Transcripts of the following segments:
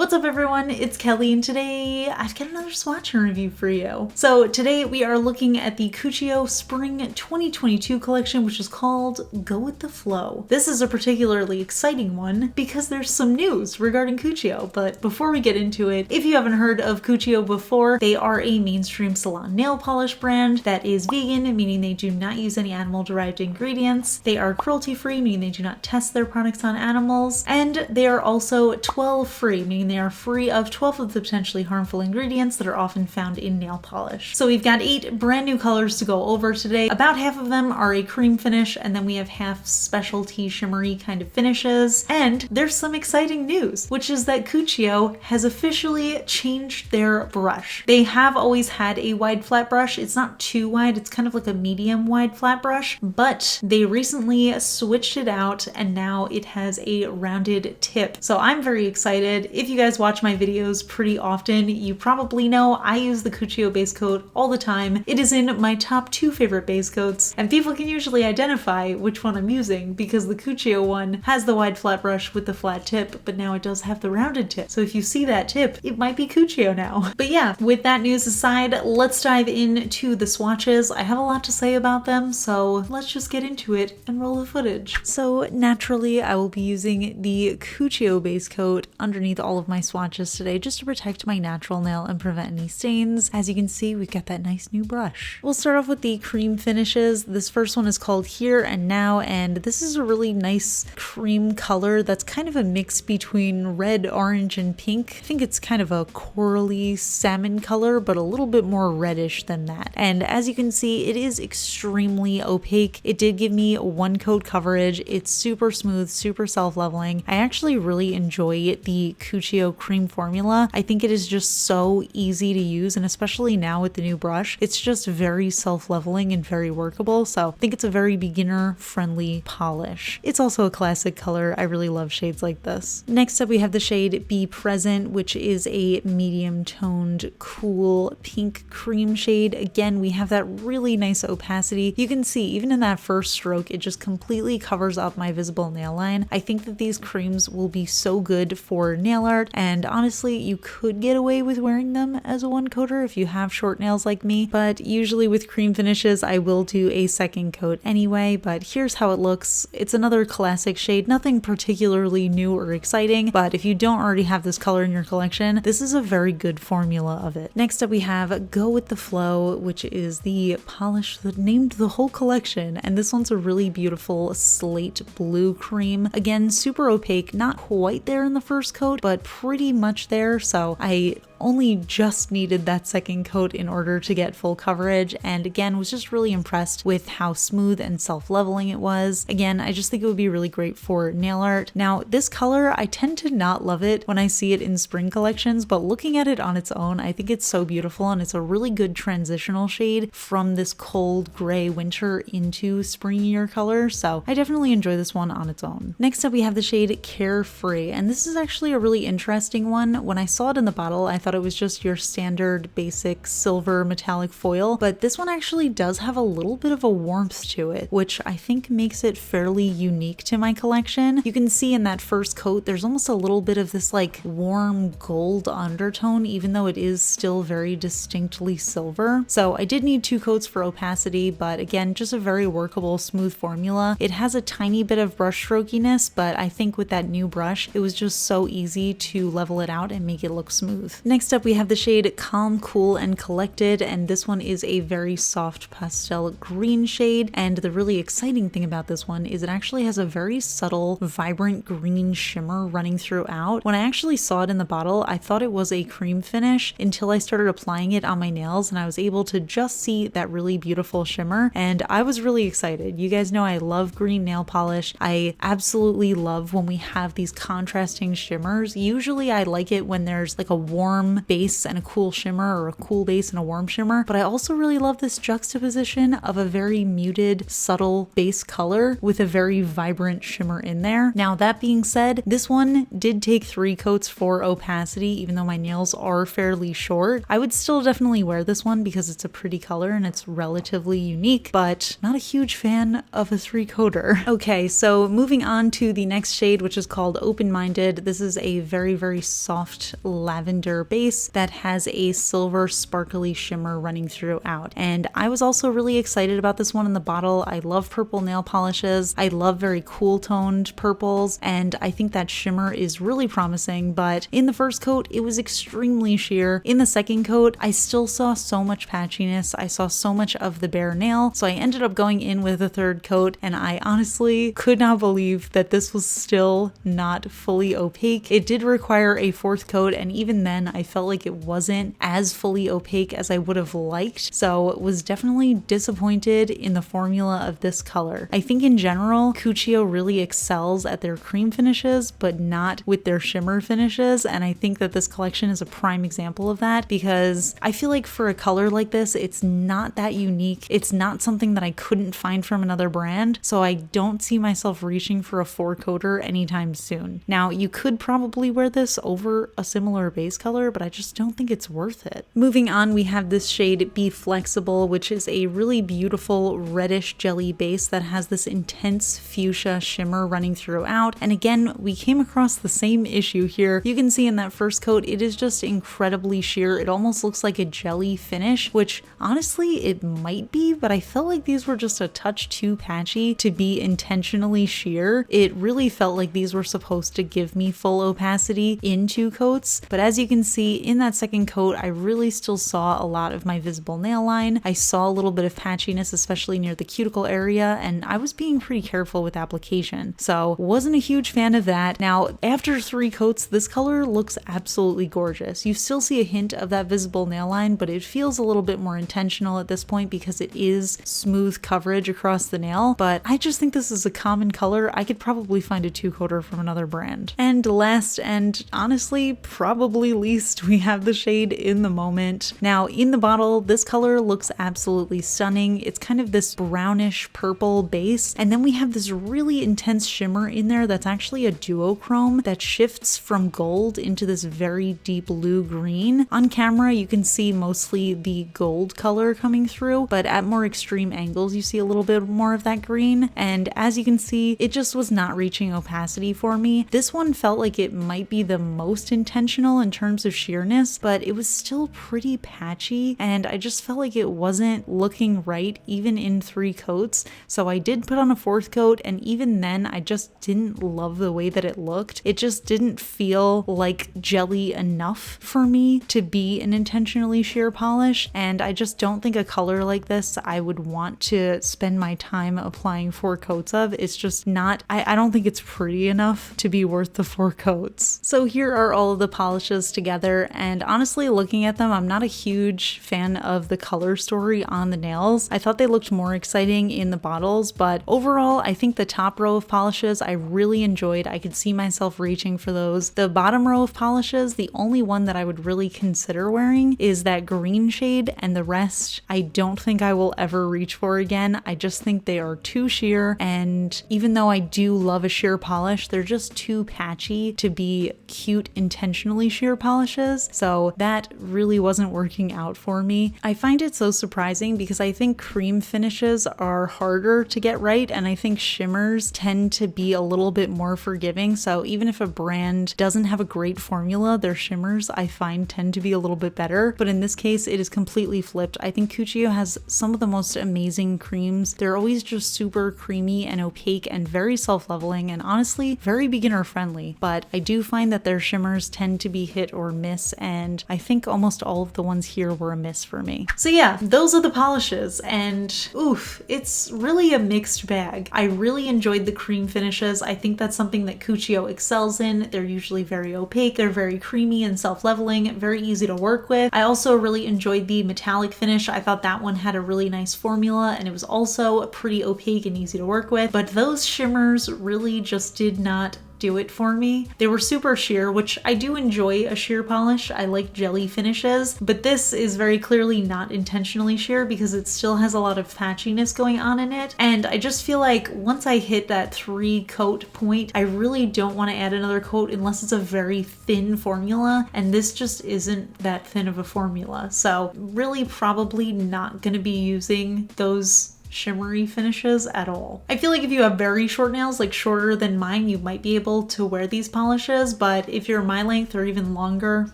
What's up everyone, it's Kelly and today I've got another swatch review for you. So today we are looking at the Cuccio Spring 2022 collection, which is called Go With The Flow. This is a particularly exciting one because there's some news regarding Cuccio, but before we get into it, if you haven't heard of Cuccio before, they are a mainstream salon nail polish brand that is vegan, meaning they do not use any animal-derived ingredients. They are cruelty-free, meaning they do not test their products on animals, and they are also 12-free, meaning they are free of 12 of the potentially harmful ingredients that are often found in nail polish. So we've got 8 brand new colors to go over today. About half of them are a cream finish, and then we have half specialty shimmery kind of finishes. And there's some exciting news, which is that Cuccio has officially changed their brush. They have always had a wide flat brush. It's not too wide, it's kind of like a medium wide flat brush, but they recently switched it out and now it has a rounded tip. So I'm very excited. If you guys watch my videos pretty often, you probably know I use the Cuccio base coat all the time. It is in my top 2 favorite base coats, and people can usually identify which one I'm using because the Cuccio one has the wide flat brush with the flat tip, but now it does have the rounded tip. So if you see that tip, it might be Cuccio now. But yeah, with that news aside, let's dive into the swatches. I have a lot to say about them, so let's just get into it and roll the footage. So naturally, I will be using the Cuccio base coat underneath all of my swatches today just to protect my natural nail and prevent any stains. As you can see, we've got that nice new brush. We'll start off with the cream finishes. This first one is called Here and Now, and this is a really nice cream color that's kind of a mix between red, orange, and pink. I think it's kind of a corally salmon color, but a little bit more reddish than that. And as you can see, it is extremely opaque. It did give me 1 coat coverage. It's super smooth, super self-leveling. I actually really enjoy the Cuccio cream formula. I think it is just so easy to use, and especially now with the new brush, it's just very self-leveling and very workable. So I think it's a very beginner-friendly polish. It's also a classic color. I really love shades like this. Next up, we have the shade Be Present, which is a medium-toned, cool pink cream shade. Again, we have that really nice opacity. You can see even in that first stroke, it just completely covers up my visible nail line. I think that these creams will be so good for nail art, and honestly, you could get away with wearing them as a one coater if you have short nails like me, but usually with cream finishes, I will do a second coat anyway. But here's how it looks. It's another classic shade, nothing particularly new or exciting, but if you don't already have this color in your collection, this is a very good formula of it. Next up, we have Go With The Flow, which is the polish that named the whole collection, and this one's a really beautiful slate blue cream. Again, super opaque, not quite there in the first coat, but pretty much there, so I only just needed that second coat in order to get full coverage, and again was just really impressed with how smooth and self-leveling it was. Again, I just think it would be really great for nail art. Now this color, I tend to not love it when I see it in spring collections, but looking at it on its own, I think it's so beautiful, and it's a really good transitional shade from this cold gray winter into springier color, so I definitely enjoy this one on its own. Next up, we have the shade Carefree, and this is actually a really interesting one. When I saw it in the bottle, I thought it was just your standard basic silver metallic foil, but this one actually does have a little bit of a warmth to it, which I think makes it fairly unique to my collection. You can see in that first coat, there's almost a little bit of this like warm gold undertone, even though it is still very distinctly silver. So I did need 2 coats for opacity, but again, just a very workable, smooth formula. It has a tiny bit of brush strokiness, but I think with that new brush, it was just so easy to level it out and make it look smooth. Next up, we have the shade Calm, Cool, and Collected, and this one is a very soft pastel green shade, and the really exciting thing about this one is it actually has a very subtle, vibrant green shimmer running throughout. When I actually saw it in the bottle, I thought it was a cream finish until I started applying it on my nails, and I was able to just see that really beautiful shimmer, and I was really excited. You guys know I love green nail polish. I absolutely love when we have these contrasting shimmers. Usually I like it when there's like a warm warm base and a cool shimmer, or a cool base and a warm shimmer, but I also really love this juxtaposition of a very muted, subtle base color with a very vibrant shimmer in there. Now, that being said, this one did take 3 coats for opacity, even though my nails are fairly short. I would still definitely wear this one because it's a pretty color and it's relatively unique, but not a huge fan of a 3-coater. Okay, so moving on to the next shade, which is called Open-Minded. This is a very, very soft lavender base that has a silver sparkly shimmer running throughout. And I was also really excited about this one in the bottle. I love purple nail polishes. I love very cool toned purples, and I think that shimmer is really promising, but in the first coat, it was extremely sheer. In the second coat, I still saw so much patchiness. I saw so much of the bare nail, so I ended up going in with a 3rd coat, and I honestly could not believe that this was still not fully opaque. It did require a 4th coat, and even then I felt like it wasn't as fully opaque as I would have liked, so was definitely disappointed in the formula of this color. I think in general, Cuccio really excels at their cream finishes, but not with their shimmer finishes, and I think that this collection is a prime example of that, because I feel like for a color like this, it's not that unique. It's not something that I couldn't find from another brand, so I don't see myself reaching for a 4-coater anytime soon. Now, you could probably wear this over a similar base color, but I just don't think it's worth it. Moving on, we have this shade Be Flexible, which is a really beautiful reddish jelly base that has this intense fuchsia shimmer running throughout. And again, we came across the same issue here. You can see in that first coat, it is just incredibly sheer. It almost looks like a jelly finish, which honestly, it might be, but I felt like these were just a touch too patchy to be intentionally sheer. It really felt like these were supposed to give me full opacity in 2 coats, but as you can see in that second coat, I really still saw a lot of my visible nail line. I saw a little bit of patchiness, especially near the cuticle area, and I was being pretty careful with application, so wasn't a huge fan of that. Now, after 3 coats, this color looks absolutely gorgeous. You still see a hint of that visible nail line, but it feels a little bit more intentional at this point because it is smooth coverage across the nail, but I just think this is a common color. I could probably find a 2-coater from another brand. And last, and honestly probably least, we have the shade In the Moment. Now, in the bottle, this color looks absolutely stunning. It's kind of this brownish purple base, and then we have this really intense shimmer in there that's actually a duochrome that shifts from gold into this very deep blue green. On camera, you can see mostly the gold color coming through, but at more extreme angles, you see a little bit more of that green. And as you can see, it just was not reaching opacity for me. This one felt like it might be the most intentional in terms of sheerness, but it was still pretty patchy, and I just felt like it wasn't looking right even in 3 coats. So I did put on a 4th coat, and even then I just didn't love the way that it looked. It just didn't feel like jelly enough for me to be an intentionally sheer polish, and I just don't think a color like this I would want to spend my time applying 4 coats of. It's just not, I don't think it's pretty enough to be worth the 4 coats. So here are all of the polishes together, and honestly, looking at them, I'm not a huge fan of the color story on the nails. I thought they looked more exciting in the bottles, but overall, I think the top row of polishes I really enjoyed. I could see myself reaching for those. The bottom row of polishes, the only one that I would really consider wearing is that green shade, and the rest I don't think I will ever reach for again. I just think they are too sheer, and even though I do love a sheer polish, they're just too patchy to be cute intentionally sheer polishes, so that really wasn't working out for me. I find it so surprising because I think cream finishes are harder to get right, and I think shimmers tend to be a little bit more forgiving, so even if a brand doesn't have a great formula, their shimmers I find tend to be a little bit better, but in this case it is completely flipped. I think Cuccio has some of the most amazing creams. They're always just super creamy and opaque and very self-leveling, and honestly very beginner friendly, but I do find that their shimmers tend to be hit or miss, and I think almost all of the ones here were a miss for me. So yeah, those are the polishes, and oof, it's really a mixed bag. I really enjoyed the cream finishes. I think that's something that Cuccio excels in. They're usually very opaque, they're very creamy and self-leveling, very easy to work with. I also really enjoyed the metallic finish. I thought that one had a really nice formula, and it was also pretty opaque and easy to work with, but those shimmers really just did not do it for me. They were super sheer, which I do enjoy a sheer polish. I like jelly finishes, but this is very clearly not intentionally sheer because it still has a lot of patchiness going on in it. And I just feel like once I hit that 3 coat point, I really don't want to add another coat unless it's a very thin formula. And this just isn't that thin of a formula. So really probably not going to be using those shimmery finishes at all. I feel like if you have very short nails, like shorter than mine, you might be able to wear these polishes, but if you're my length or even longer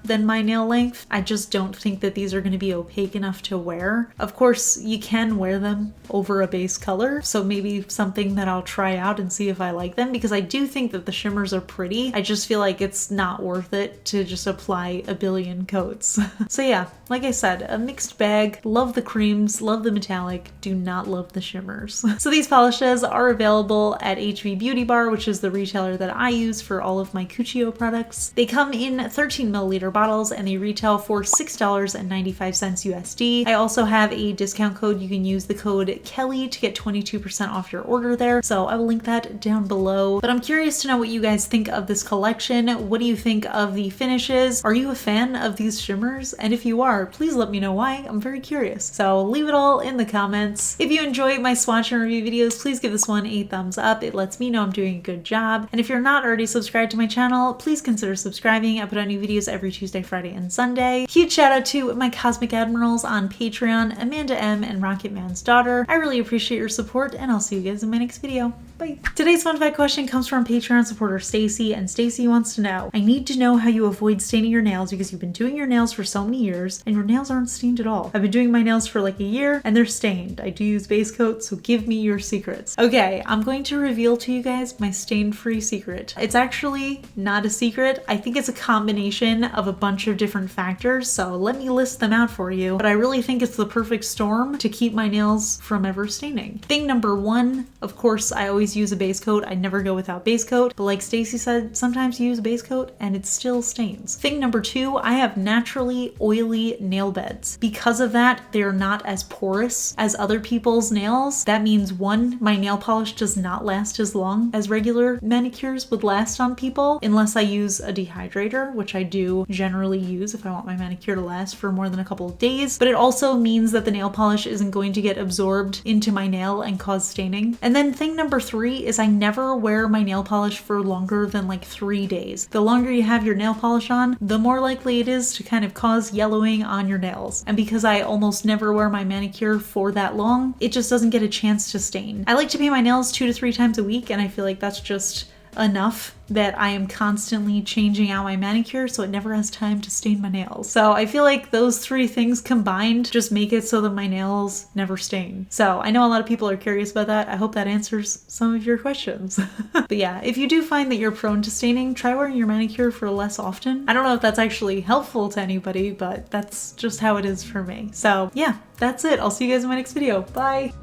than my nail length, I just don't think that these are going to be opaque enough to wear. Of course, you can wear them over a base color, so maybe something that I'll try out and see if I like them, because I do think that the shimmers are pretty. I just feel like it's not worth it to just apply a billion coats. So yeah, like I said, a mixed bag. Love the creams, love the metallic, do not love the shimmers. So these polishes are available at HV Beauty Bar, which is the retailer that I use for all of my Cuccio products. They come in 13 milliliter bottles and they retail for $6.95 USD. I also have a discount code. You can use the code KELLI to get 22% off your order there. So I will link that down below. But I'm curious to know what you guys think of this collection. What do you think of the finishes? Are you a fan of these shimmers? And if you are, please let me know why. I'm very curious. So leave it all in the comments. If you enjoy my swatch and review videos, please give this one a thumbs up. It lets me know I'm doing a good job. And if you're not already subscribed to my channel, please consider subscribing. I put out new videos every Tuesday, Friday, and Sunday. Huge shout out to my Cosmic Admirals on Patreon, Amanda M and Rocket Man's daughter. I really appreciate your support, and I'll see you guys in my next video. Bye. Today's fun fact question comes from Patreon supporter Stacy, and Stacy wants to know, I need to know how you avoid staining your nails because you've been doing your nails for so many years and your nails aren't stained at all. I've been doing my nails for like a year and they're stained. I do use base coat, so give me your secrets. Okay, I'm going to reveal to you guys my stain-free secret. It's actually not a secret. I think it's a combination of a bunch of different factors, so let me list them out for you. But I really think it's the perfect storm to keep my nails from ever staining. Thing number 1, of course, I always use a base coat. I never go without base coat, but like Stacy said, sometimes you use base coat and it still stains. Thing number 2, I have naturally oily nail beds. Because of that, they are not as porous as other people's nails. That means 1, my nail polish does not last as long as regular manicures would last on people unless I use a dehydrator, which I do generally use if I want my manicure to last for more than a couple of days. But it also means that the nail polish isn't going to get absorbed into my nail and cause staining. And then thing number 3 is I never wear my nail polish for longer than like 3 days. The longer you have your nail polish on, the more likely it is to kind of cause yellowing on your nails. And because I almost never wear my manicure for that long, it just doesn't get a chance to stain. I like to paint my nails 2 to 3 times a week, and I feel like that's just enough that I am constantly changing out my manicure so it never has time to stain my nails. So I feel like those 3 things combined just make it so that my nails never stain. So I know a lot of people are curious about that. I hope that answers some of your questions. But yeah, if you do find that you're prone to staining, try wearing your manicure for less often. I don't know if that's actually helpful to anybody, but that's just how it is for me. So yeah, that's it. I'll see you guys in my next video. Bye!